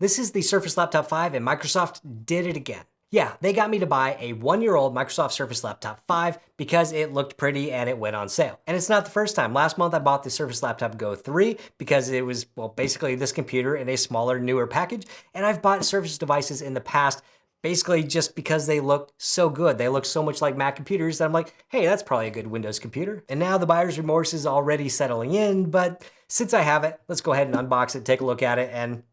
This is the Surface Laptop 5 and Microsoft did it again. Yeah, they got me to buy a 1-year-old Microsoft Surface Laptop 5 because it looked pretty and it went on sale. And it's not the first time. Last month I bought the Surface Laptop Go 3 because it was, well, basically this computer in a smaller, newer package. And I've bought Surface devices in the past basically just because they look so good. They look so much like Mac computers that I'm like, hey, that's probably a good Windows computer. And now the buyer's remorse is already settling in, but since I have it, let's go ahead and unbox it, take a look at it, and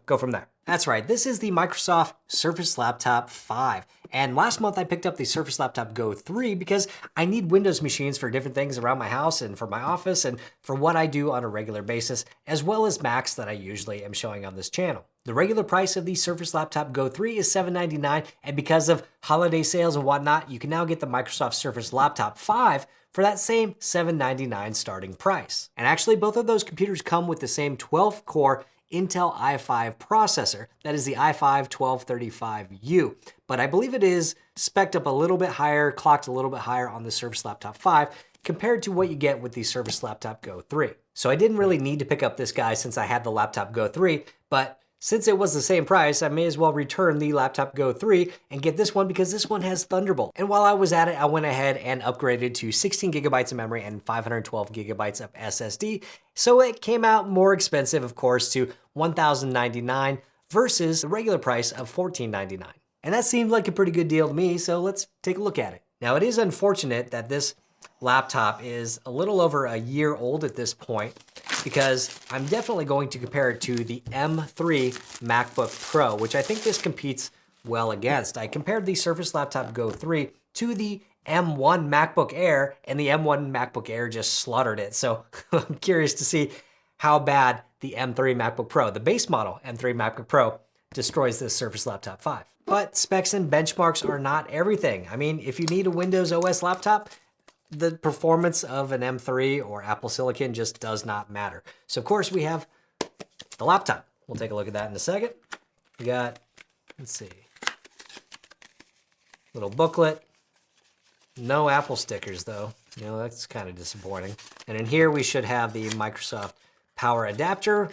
go from there. That's right, this is the Microsoft Surface Laptop 5. And last month I picked up the Surface Laptop Go 3 because I need Windows machines for different things around my house and for my office and for what I do on a regular basis, as well as Macs that I usually am showing on this channel. The regular price of the Surface Laptop Go 3 is $799, and because of holiday sales and whatnot, you can now get the Microsoft Surface Laptop 5 for that same $799 starting price. And actually, both of those computers come with the same 12-core Intel i5 processor. That is the i5-1235U. But I believe it is spec'd up a little bit higher, clocked a little bit higher on the Surface Laptop 5 compared to what you get with the Surface Laptop Go 3. So I didn't really need to pick up this guy since I had the Laptop Go 3, but since it was the same price, I may as well return the Laptop Go 3 and get this one because this one has Thunderbolt. And while I was at it, I went ahead and upgraded to 16 gigabytes of memory and 512 gigabytes of SSD. So it came out more expensive, of course, to $1,099 versus the regular price of $1,499. And that seemed like a pretty good deal to me, so let's take a look at it. Now, it is unfortunate that this laptop is a little over a year old at this point, because I'm definitely going to compare it to the M3 MacBook Pro, which I think this competes well against. I compared the Surface Laptop Go 3 to the M1 MacBook Air, and the M1 MacBook Air just slaughtered it. So I'm curious to see how bad the M3 MacBook Pro, the base model M3 MacBook Pro, destroys this Surface Laptop 5. But specs and benchmarks are not everything. I mean, if you need a Windows OS laptop, the performance of an M3 or Apple Silicon just does not matter. So of course we have the laptop. We'll take a look at that in a second. We got, let's see, little booklet. No Apple stickers though. That's kind of disappointing. And in here we should have the Microsoft power adapter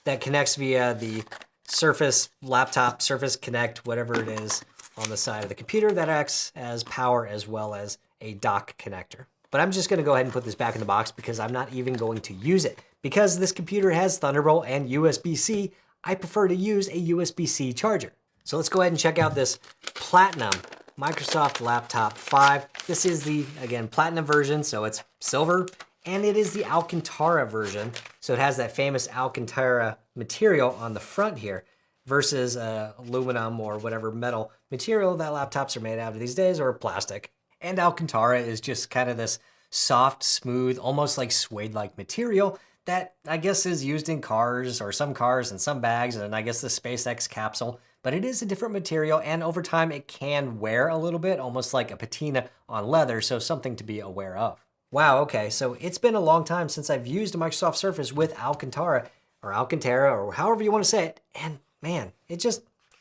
that connects via the Surface laptop, Surface Connect, whatever it is, on the side of the computer that acts as power as well as a dock connector. But I'm just gonna go ahead and put this back in the box because I'm not even going to use it. Because this computer has Thunderbolt and USB-C, I prefer to use a USB-C charger. So let's go ahead and check out this Platinum Microsoft Laptop 5. This is the, again, Platinum version, so it's silver, and it is the Alcantara version. So it has that famous Alcantara material on the front here versus aluminum or whatever metal material that laptops are made out of these days, or plastic. And Alcantara is just kind of this soft, smooth, almost like suede-like material that I guess is used in cars, or some cars and some bags, and I guess the SpaceX capsule. But it is a different material, and over time it can wear a little bit, almost like a patina on leather, so something to be aware of. Wow, okay, so it's been a long time since I've used a Microsoft Surface with Alcantara, or however you want to say it, and man, it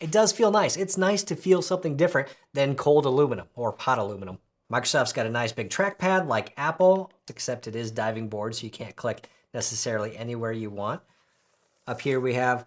does feel nice. It's nice to feel something different than cold aluminum or hot aluminum. Microsoft's got a nice big trackpad like Apple, except it is diving board, so you can't click necessarily anywhere you want. Up here we have a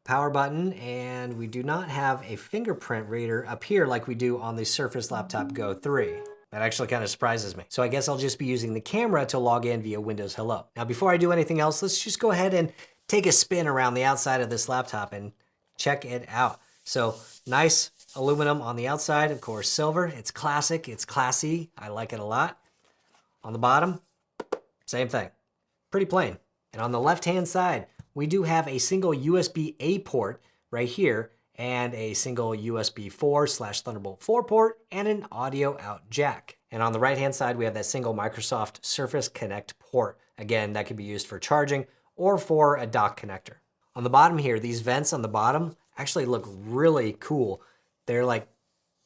power button, and we do not have a fingerprint reader up here like we do on the Surface Laptop Go 3. That actually kind of surprises me. So I guess I'll just be using the camera to log in via Windows Hello. Now before I do anything else, let's just go ahead and take a spin around the outside of this laptop and check it out. So nice aluminum on the outside, of course silver. It's classic, it's classy. I like it a lot. On the bottom, same thing. Pretty plain. And on the left-hand side, we do have a single USB-A port right here and a single USB 4/Thunderbolt 4 port and an audio out jack. And on the right-hand side, we have that single Microsoft Surface Connect port. Again, that could be used for charging or for a dock connector. On the bottom here, these vents on the bottom actually look really cool. They're like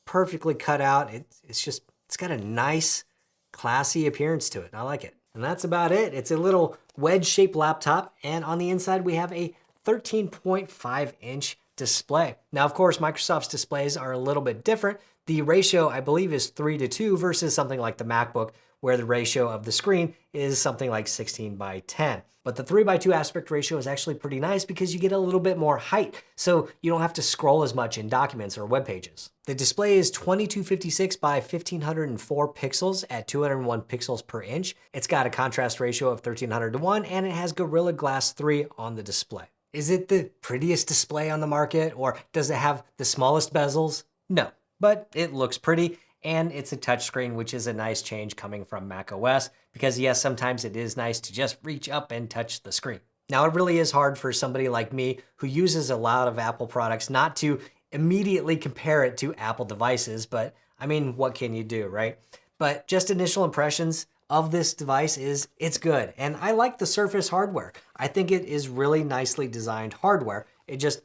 perfectly cut out. It's got a nice, classy appearance to it. I like it. And that's about it. It's a little wedge-shaped laptop, and on the inside we have a 13.5-inch display. Now, of course, Microsoft's displays are a little bit different. The ratio, I believe, is 3:2 versus something like the MacBook, where the ratio of the screen is something like 16:10. But the 3:2 aspect ratio is actually pretty nice because you get a little bit more height, so you don't have to scroll as much in documents or web pages. The display is 2256 by 1504 pixels at 201 pixels per inch. It's got a contrast ratio of 1300:1, and it has Gorilla Glass 3 on the display. Is it the prettiest display on the market, or does it have the smallest bezels? No, but it looks pretty, and it's a touchscreen, which is a nice change coming from macOS, because yes, sometimes it is nice to just reach up and touch the screen. Now, it really is hard for somebody like me who uses a lot of Apple products not to immediately compare it to Apple devices, but I mean, what can you do, right? But just initial impressions of this device is it's good, and I like the Surface hardware. I think it is really nicely designed hardware. It just,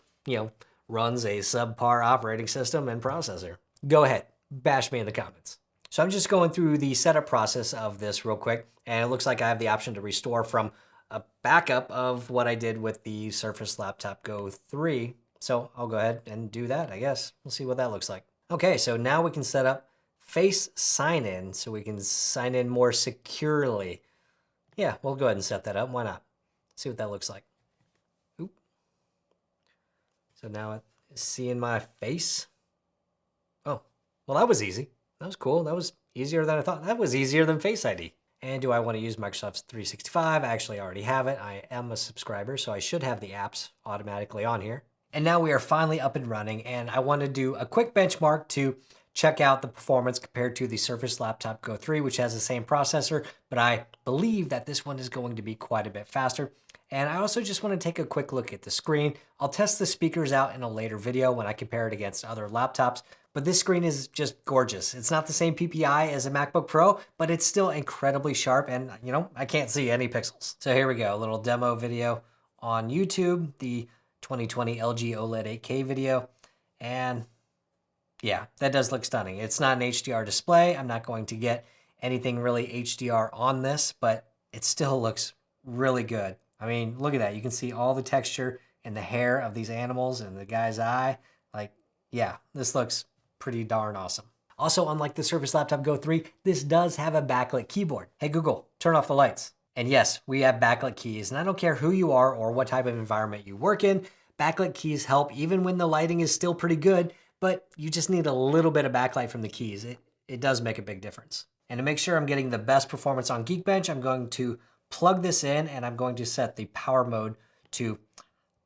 runs a subpar operating system and processor. Go ahead, bash me in the comments. So I'm just going through the setup process of this real quick, and it looks like I have the option to restore from a backup of what I did with the Surface Laptop Go 3. So I'll go ahead and do that, I guess. We'll see what that looks like. Okay, so now we can set up Face Sign In so we can sign in more securely. Yeah, we'll go ahead and set that up. Why not? See what that looks like. Oop. So now it's seeing my face. Oh, well, that was easy. That was cool. That was easier than I thought. That was easier than Face ID. And do I want to use Microsoft's 365? I actually already have it. I am a subscriber, so I should have the apps automatically on here. And now we are finally up and running, and I want to do a quick benchmark to check out the performance compared to the Surface Laptop Go 3, which has the same processor, but I believe that this one is going to be quite a bit faster. And I also just want to take a quick look at the screen. I'll test the speakers out in a later video when I compare it against other laptops, but this screen is just gorgeous. It's not the same PPI as a MacBook Pro, but it's still incredibly sharp, and I can't see any pixels. So here we go, a little demo video on YouTube, the 2020 LG OLED 8K video, and yeah, that does look stunning. It's not an HDR display. I'm not going to get anything really HDR on this, but it still looks really good. I mean, look at that. You can see all the texture and the hair of these animals and the guy's eye. Like, yeah, this looks pretty darn awesome. Also, unlike the Surface Laptop Go 3, this does have a backlit keyboard. Hey, Google, turn off the lights. And yes, we have backlit keys, and I don't care who you are or what type of environment you work in. Backlit keys help even when the lighting is still pretty good, but you just need a little bit of backlight from the keys. It does make a big difference. And to make sure I'm getting the best performance on Geekbench, I'm going to plug this in, and I'm going to set the power mode to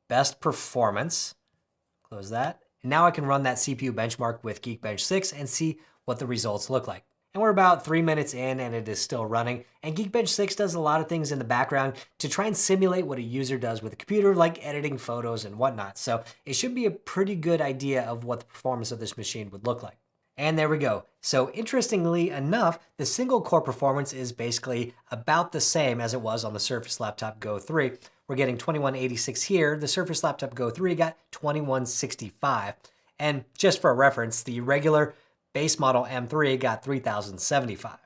best performance. Close that. And now I can run that CPU benchmark with Geekbench 6 and see what the results look like. And we're about 3 minutes in, and it is still running. And Geekbench 6 does a lot of things in the background to try and simulate what a user does with a computer, like editing photos and whatnot. So it should be a pretty good idea of what the performance of this machine would look like. And there we go. So interestingly enough, the single core performance is basically about the same as it was on the Surface Laptop Go 3. We're getting 2186 here. The Surface Laptop Go 3 got 2165. And just for reference, the regular base model M3 got 3075.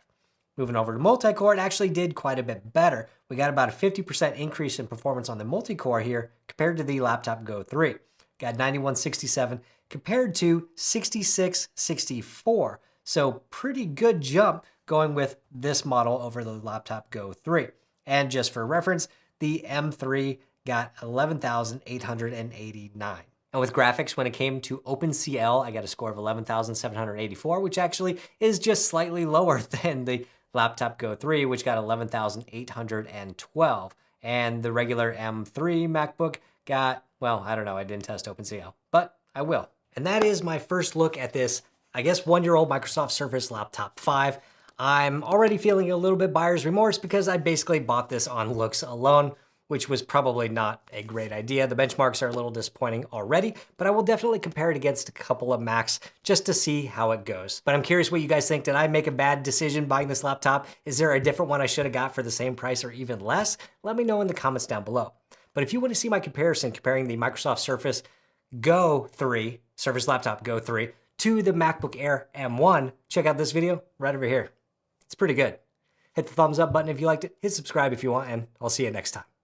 Moving over to multi-core, it actually did quite a bit better. We got about a 50% increase in performance on the multi-core here compared to the Laptop Go 3. Got 9167 compared to 6664. So pretty good jump going with this model over the Laptop Go 3. And just for reference, the M3 got 11,889. And with graphics, when it came to OpenCL, I got a score of 11,784, which actually is just slightly lower than the Laptop Go 3, which got 11,812. And the regular M3 MacBook got, well, I don't know, I didn't test OpenCL, but I will. And that is my first look at this, I guess, one-year-old Microsoft Surface Laptop 5. I'm already feeling a little bit buyer's remorse because I basically bought this on looks alone, which was probably not a great idea. The benchmarks are a little disappointing already, but I will definitely compare it against a couple of Macs just to see how it goes. But I'm curious what you guys think. Did I make a bad decision buying this laptop? Is there a different one I should have got for the same price or even less? Let me know in the comments down below. But if you want to see my comparison comparing the Microsoft Surface Go 3, Surface Laptop Go 3, to the MacBook Air M1, check out this video right over here. It's pretty good. Hit the thumbs up button if you liked it, hit subscribe if you want, and I'll see you next time.